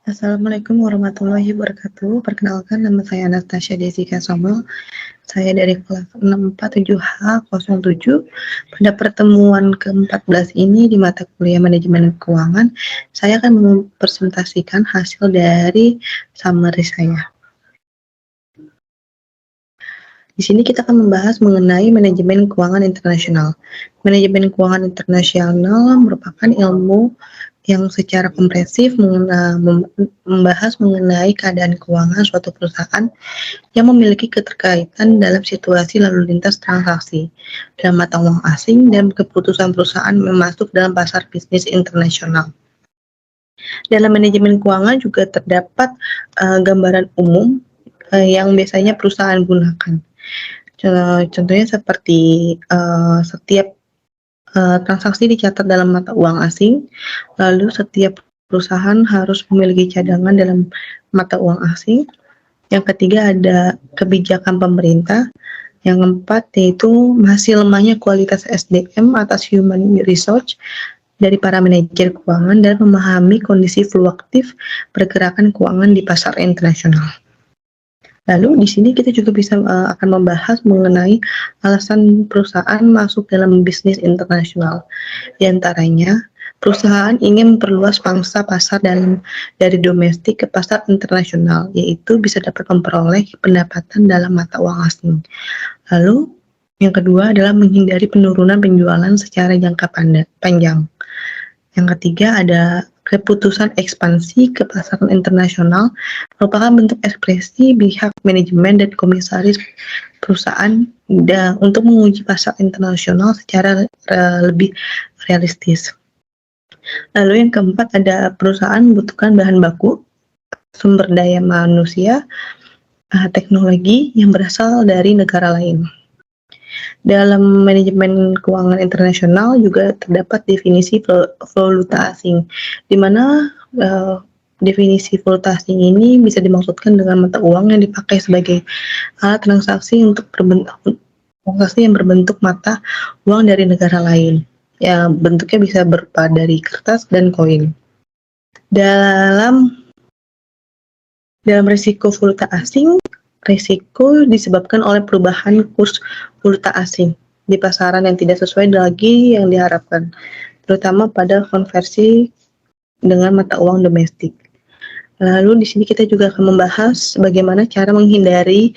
Assalamualaikum warahmatullahi wabarakatuh. Perkenalkan, nama saya Anastasia Jessica Somel. Saya dari kelas 647H07. Pada pertemuan ke-14 ini di mata kuliah Manajemen Keuangan, saya akan mempresentasikan hasil dari summary saya. Di sini kita akan membahas mengenai manajemen keuangan internasional. Manajemen keuangan internasional merupakan ilmu yang secara komprehensif membahas mengenai keadaan keuangan suatu perusahaan yang memiliki keterkaitan dalam situasi lalu lintas transaksi dalam mata uang asing dan keputusan perusahaan masuk dalam pasar bisnis internasional. Dalam manajemen keuangan juga terdapat gambaran umum yang biasanya perusahaan gunakan. Contohnya seperti setiap transaksi dicatat dalam mata uang asing, lalu setiap perusahaan harus memiliki cadangan dalam mata uang asing. Yang ketiga ada kebijakan pemerintah. Yang keempat yaitu masih lemahnya kualitas SDM atas human resource dari para manajer keuangan dan memahami kondisi fluktuatif pergerakan keuangan di pasar internasional. Lalu di sini kita juga bisa akan membahas mengenai alasan perusahaan masuk dalam bisnis internasional. Di antaranya, perusahaan ingin memperluas pangsa pasar dari domestik ke pasar internasional, yaitu bisa dapat memperoleh pendapatan dalam mata uang asing. Lalu yang kedua adalah menghindari penurunan penjualan secara jangka panjang. Yang ketiga ada keputusan ekspansi ke pasaran internasional merupakan bentuk ekspresi pihak manajemen dan komisaris perusahaan untuk menguji pasar internasional secara lebih realistis. Lalu yang keempat ada perusahaan membutuhkan bahan baku, sumber daya manusia, teknologi yang berasal dari negara lain. Dalam manajemen keuangan internasional juga terdapat definisi valuta asing, di mana definisi valuta asing ini bisa dimaksudkan dengan mata uang yang dipakai sebagai alat transaksi untuk transaksi yang berbentuk mata uang dari negara lain. Ya, bentuknya bisa berupa dari kertas dan koin. Dalam risiko valuta asing, risiko disebabkan oleh perubahan kurs valuta asing di pasaran yang tidak sesuai lagi yang diharapkan, terutama pada konversi dengan mata uang domestik. Lalu di sini kita juga akan membahas bagaimana cara menghindari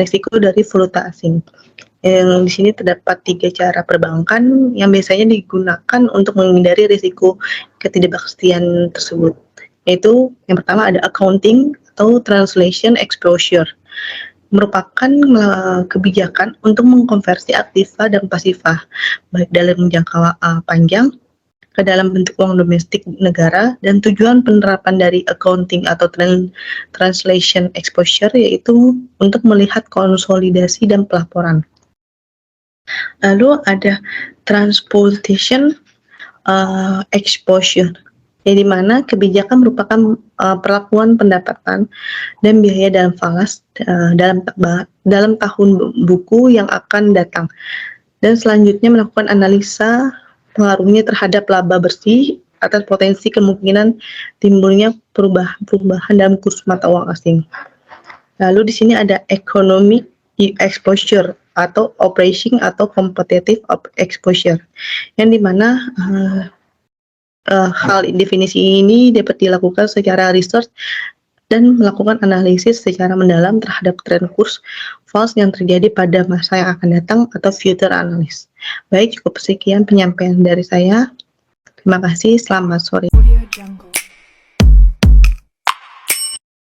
risiko dari valuta asing. Yang di sini terdapat 3 cara perbankan yang biasanya digunakan untuk menghindari risiko ketidakpastian tersebut. Yaitu yang pertama ada accounting atau translation exposure, merupakan kebijakan untuk mengkonversi aktiva dan pasiva baik dalam jangka panjang ke dalam bentuk uang domestik negara, dan tujuan penerapan dari accounting atau translation exposure yaitu untuk melihat konsolidasi dan pelaporan. Lalu ada transportation exposure, di mana kebijakan merupakan perlakuan pendapatan dan biaya dalam falas dalam tahun buku yang akan datang, dan selanjutnya melakukan analisa pengaruhnya terhadap laba bersih atas potensi kemungkinan timbulnya perubahan dalam kurs mata uang asing. Lalu di sini ada economic exposure atau operating atau competitive exposure, yang dimana hal definisi ini dapat dilakukan secara research dan melakukan analisis secara mendalam terhadap tren kurs false yang terjadi pada masa yang akan datang atau future analysis. Baik, cukup sekian penyampaian dari saya. Terima kasih, selamat sore.